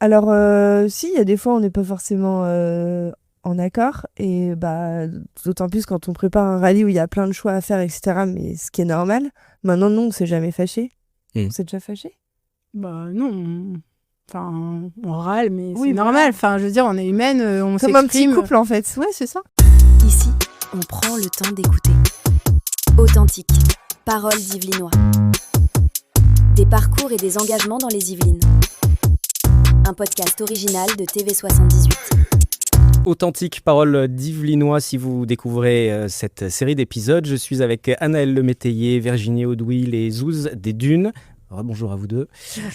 Alors, si, il y a des fois, on n'est pas forcément en accord. Et d'autant plus quand on prépare un rallye où il y a plein de choix à faire, etc. Mais ce qui est normal. Maintenant, non, on s'est jamais fâché. On s'est déjà fâché? Bah non. Enfin, on râle, mais Oui, c'est voilà. normal. Enfin, je veux dire, on est humaine, on Comme un petit s'exprime. couple, en fait. Ouais, c'est ça. Ici, on prend le temps d'écouter. Authentique, parole d'Yvelinois. Des parcours et des engagements dans les Yvelines. Un podcast original de TV78. Authentique, parole d'Yvelinois. Si vous découvrez cette série d'épisodes, je suis avec Anaëlle Lemétayer, Virginie Audouil et Zouz des Dunes. Bonjour à vous deux.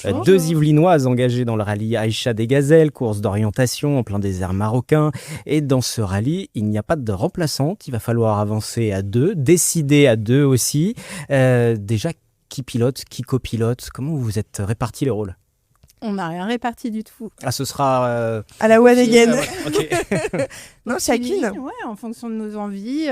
Bonjour. Deux Yvelinoises engagées dans le rallye Aïcha des Gazelles, course d'orientation en plein désert marocain. Et dans ce rallye, il n'y a pas de remplaçante. Il va falloir avancer à deux, décider à deux aussi. Déjà, qui pilote, qui copilote? Comment vous vous êtes répartis les rôles? On n'a rien réparti du tout. Ah, ce sera... À la one again. Ok. Non, chacune. Ouais, en fonction de nos envies,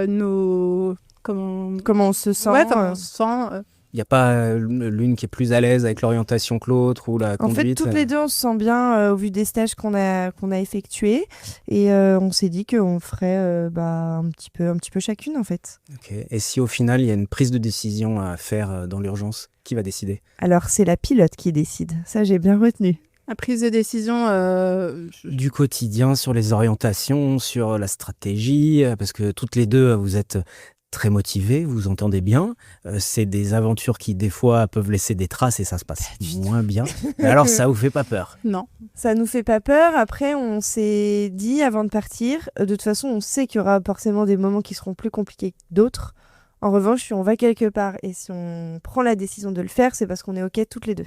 nos... Comment Comment on se sent. Ouais, comment on se sent. Il n'y a pas l'une qui est plus à l'aise avec l'orientation que l'autre ou la En fait, conduite? toutes les deux, on se sent bien au vu des stages qu'on a effectués. Et on s'est dit qu'on ferait un petit peu chacune, en fait. Ok. Et si au final, il y a une prise de décision à faire dans l'urgence, qui va décider? Alors, c'est la pilote qui décide. Ça, j'ai bien retenu. La prise de décision... Du quotidien, sur les orientations, sur la stratégie, parce que toutes les deux, vous êtes très motivées, vous vous entendez bien. C'est des aventures qui, des fois, peuvent laisser des traces et ça se passe moins bien. Mais alors, ça vous fait pas peur? Non. Ça nous fait pas peur. Après, on s'est dit, avant de partir, de toute façon, on sait qu'il y aura forcément des moments qui seront plus compliqués que d'autres. En revanche, si on va quelque part et si on prend la décision de le faire, c'est parce qu'on est OK toutes les deux.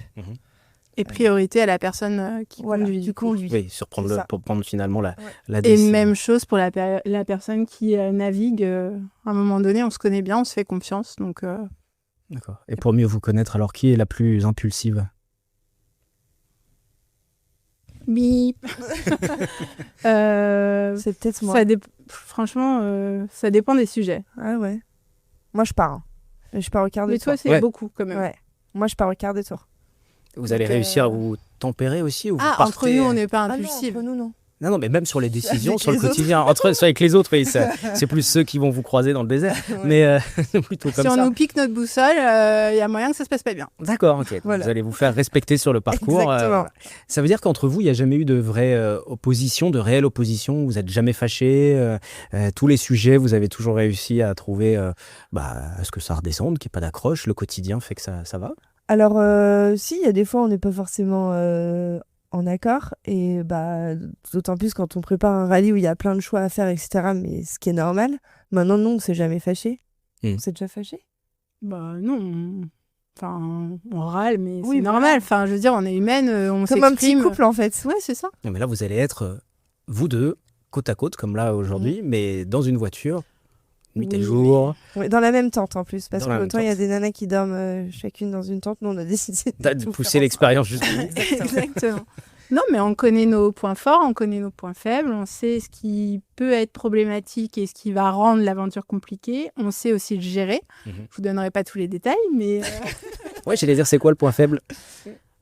Et priorité à la personne qui conduit. Tu conduis. Oui, C'est ça. pour prendre finalement la Et décision. même chose pour la personne qui navigue. À un moment donné, on se connaît bien, on se fait confiance. Donc, D'accord. Et pour mieux vous connaître, alors qui est la plus impulsive? bip. C'est peut-être moi. Franchement, ça dépend des sujets. Ah ouais. Moi, je pars. Je pars au quart de Mais tour. toi, c'est Ouais. beaucoup quand même. Ouais. Moi, je pars au quart de tour. Vous allez Donc, réussir à vous tempérer aussi ou vous Ah, partez... entre nous, on n'est pas Ah non, impulsifs. entre nous, non. Non, mais même sur les décisions, Avec sur le les autres. quotidien. Avec les autres, oui, c'est plus ceux qui vont vous croiser dans le désert. Ouais. Mais plutôt comme Si on ça. nous pique notre boussole, il y a moyen que ça se passe pas bien. D'accord, ok. Voilà. Vous allez vous faire respecter sur le parcours. Exactement. Voilà. Ça veut dire qu'entre vous, il n'y a jamais eu de vraie opposition, de réelle opposition. Vous n'êtes jamais fâchés. Tous les sujets, vous avez toujours réussi à trouver à ce que ça redescende, qu'il n'y ait pas d'accroche. Le quotidien fait que ça va. Alors, si, il y a des fois, on n'est pas forcément en accord. Et d'autant plus quand on prépare un rallye où il y a plein de choix à faire, etc. Mais ce qui est normal. Maintenant, non, on s'est jamais fâché. On s'est déjà fâché? Bah non. Enfin, on râle, mais Oui, c'est voilà. normal. Enfin, je veux dire, on est humaine, on Comme un petit s'exprime. couple, en fait. Ouais, c'est ça. Non, mais là, vous allez être vous deux, côte à côte, comme là aujourd'hui, mais dans une voiture, nuit et Oui, jour. Ouais, dans la même tente, en plus. Parce Dans la que même autant il y a tente. des nanas qui dorment chacune dans une tente. Nous, on a décidé De tout pousser faire l'expérience jusqu'au bout. Exactement. Non, mais on connaît nos points forts, on connaît nos points faibles, on sait ce qui peut être problématique et ce qui va rendre l'aventure compliquée. On sait aussi le gérer. Mhm. Je vous donnerai pas tous les détails, mais Ouais, j'allais dire, c'est quoi le point faible?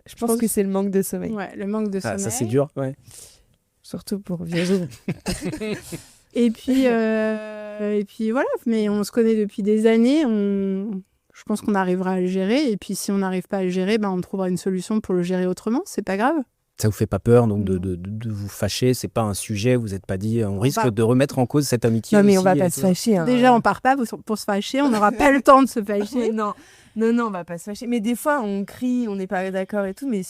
Je pense que c'est le manque de sommeil. ouais, le manque de Ah, sommeil. ça, c'est dur. Ouais. Surtout pour Virginie. Et puis voilà, mais on se connaît depuis des années. Je pense qu'on arrivera à le gérer. Et puis si on n'arrive pas à le gérer, on trouvera une solution pour le gérer autrement. C'est pas grave. Ça vous fait pas peur donc Non. de vous fâcher? C'est pas un sujet, vous n'êtes pas dit on risque va- de remettre en cause cette amitié? Non, mais on aussi va et pas tout se ça. fâcher. Hein. Déjà, on part pas pour se fâcher. On n'aura pas le temps de se fâcher. Non, on va pas se fâcher. Mais des fois, on crie, on n'est pas d'accord et tout, mais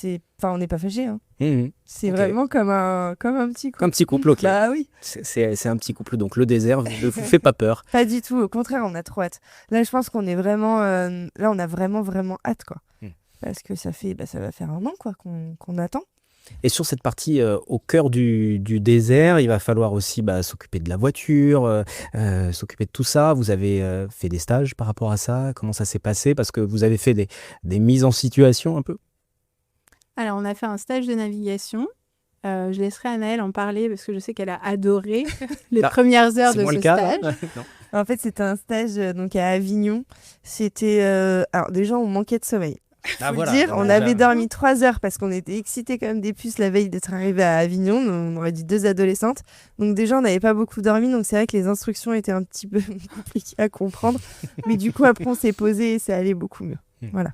on n'est pas fâché. Hein. Mhm. C'est Ok. vraiment comme un petit couple. Comme petit couple, ok. Bah oui, C'est un petit couple, donc le désert ne vous fait pas peur. pas du tout. Au contraire, on a trop hâte. Là, je pense qu'on est vraiment... là, on a vraiment, vraiment hâte, quoi. Parce que ça va faire un an, quoi, qu'on attend. Et sur cette partie au cœur du désert, il va falloir aussi s'occuper de la voiture, s'occuper de tout ça. Vous avez fait des stages par rapport à ça? Comment ça s'est passé? Parce que vous avez fait des mises en situation un peu. Alors, on a fait un stage de navigation. Je laisserai Anaëlle en parler parce que je sais qu'elle a adoré les Ah, premières heures C'est de moins ce le cas, stage. là Non. En fait, c'était un stage donc à Avignon. C'était... alors, déjà, on manquait de sommeil. Faut dire, on avait dormi 3 heures parce qu'on était excités comme des puces la veille d'être arrivés à Avignon. On aurait dit 2 adolescentes. Donc déjà, on n'avait pas beaucoup dormi. Donc c'est vrai que les instructions étaient un petit peu compliquées à comprendre. Mais du coup, après, on s'est posé et ça allait beaucoup mieux. Voilà.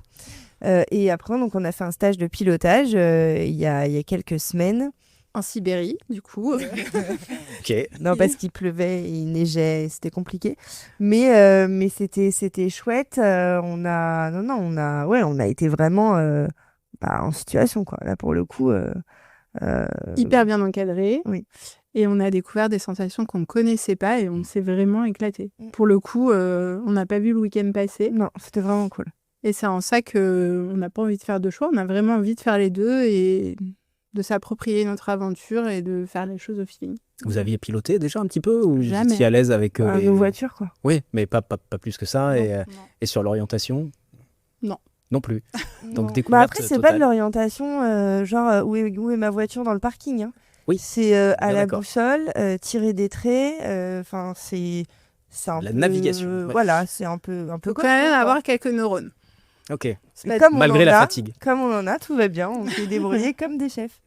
Et après, donc, on a fait un stage de pilotage il y a quelques semaines. En Sibérie, du coup. Ok. Non, parce qu'il pleuvait, il neigeait, c'était compliqué. Mais c'était chouette. On a été vraiment en situation, quoi. Là, pour le coup. Hyper bien encadré. Oui. Et on a découvert des sensations qu'on ne connaissait pas et on s'est vraiment éclaté. Pour le coup, on n'a pas vu le week-end passer. Non, c'était vraiment cool. Et c'est en ça qu'on n'a pas envie de faire de choix. On a vraiment envie de faire les deux et de s'approprier notre aventure et de faire les choses au feeling. Vous aviez piloté déjà un petit peu ou Jamais. vous étiez à l'aise avec Nos voitures, quoi. Oui, mais pas plus que ça. Non. Et sur l'orientation? Non. Non plus. Donc Non. découverte Après, c'est totale. pas de l'orientation, genre où est ma voiture dans le parking. Hein. Oui. C'est à Bien la d'accord. boussole, tirer des traits. Enfin, c'est un La peu, navigation, ouais. Voilà, c'est un peu Faut comme quand même ça, quoi. avoir quelques neurones. Ok. Mais comme Malgré on en la a, fatigue. Comme on en a, tout va bien. On s'est débrouillés comme des chefs.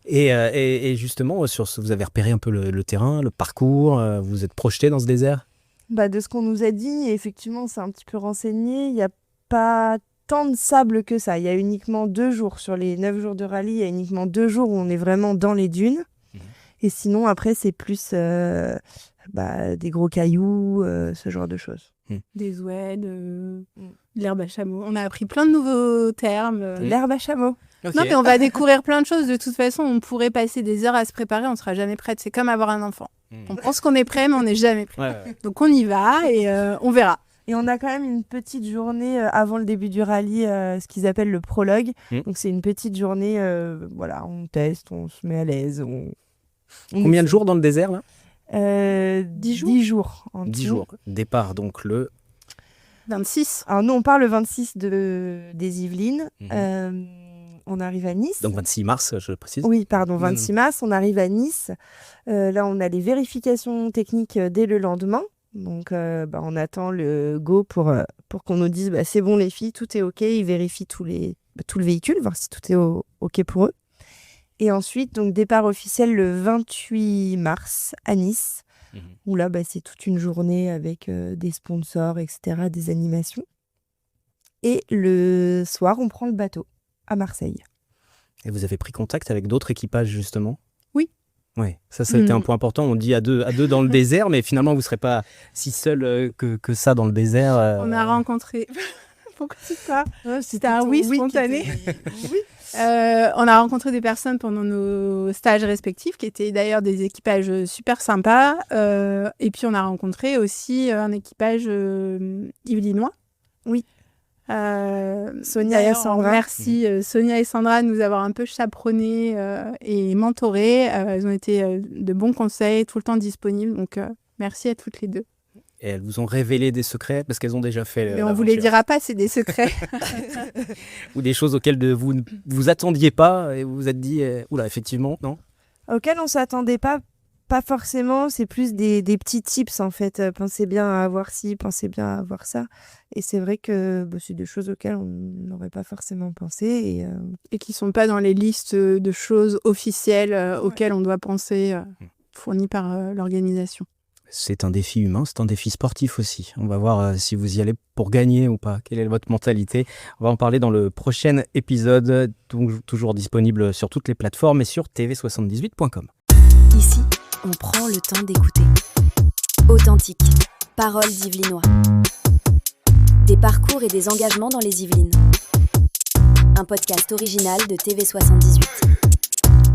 Et justement, vous avez repéré un peu le terrain, le parcours, vous vous êtes projeté dans ce désert? De ce qu'on nous a dit, effectivement, c'est un petit peu renseigné. Il n'y a pas tant de sable que ça. Il y a uniquement 2 jours. Sur les 9 jours de rallye, il y a uniquement 2 jours où on est vraiment dans les dunes. Et sinon, après, c'est plus des gros cailloux, ce genre de choses. Des oueds, de l'herbe à chameau. On a appris plein de nouveaux termes. L'herbe à chameau. Ok. Non, mais on va découvrir plein de choses. De toute façon, on pourrait passer des heures à se préparer. On ne sera jamais prête. C'est comme avoir un enfant. On pense qu'on est prêt, mais on n'est jamais prêt. Ouais. Donc, on y va et on verra. Et on a quand même une petite journée avant le début du rallye, ce qu'ils appellent le prologue. Donc, c'est une petite journée, on teste, on se met à l'aise. Combien de jours dans le désert là? 10 jours. 10 jours. 10 jours. Départ donc le 26. Alors nous, on part le 26 des Yvelines. On arrive à Nice. Donc 26 mars, je précise. Oui, pardon, 26 mars. On arrive à Nice. Là, on a les vérifications techniques dès le lendemain. Donc, on attend le go pour qu'on nous dise c'est bon les filles, tout est OK. Ils vérifient tout le véhicule, voir si tout est OK pour eux. Et ensuite, donc départ officiel le 28 mars à Nice, où là, c'est toute une journée avec des sponsors, etc., des animations. Et le soir, on prend le bateau à Marseille. Et vous avez pris contact avec d'autres équipages, justement? Oui. Oui, ça a été un point important. On dit à deux dans le désert, mais finalement, vous ne serez pas si seul que ça dans le désert. On a rencontré... Pourquoi c'est ça? C'était un oui spontané. Oui. On a rencontré des personnes pendant nos stages respectifs, qui étaient d'ailleurs des équipages super sympas. Et puis, on a rencontré aussi un équipage yvelinois. Oui. Sonia et Sandra. Merci Sonia et Sandra de nous avoir un peu chaperonnés et mentorés. Elles ont été de bons conseils, tout le temps disponibles. Donc, merci à toutes les deux. Et elles vous ont révélé des secrets parce qu'elles ont déjà fait. Mais on ne vous les dira pas, c'est des secrets. Ou des choses auxquelles vous ne vous attendiez pas et vous vous êtes dit, oula, effectivement, non? Auxquelles on ne s'attendait pas forcément. C'est plus des petits tips en fait. Pensez bien à avoir ci, pensez bien à avoir ça. Et c'est vrai que c'est des choses auxquelles on n'aurait pas forcément pensé. Et qui ne sont pas dans les listes de choses officielles auxquelles on doit penser, fournies par l'organisation. C'est un défi humain, c'est un défi sportif aussi. On va voir si vous y allez pour gagner ou pas. Quelle est votre mentalité? On va en parler dans le prochain épisode, donc toujours disponible sur toutes les plateformes et sur tv78.com. Ici, on prend le temps d'écouter. Authentique, paroles d'Yvelinois. Des parcours et des engagements dans les Yvelines. Un podcast original de TV78.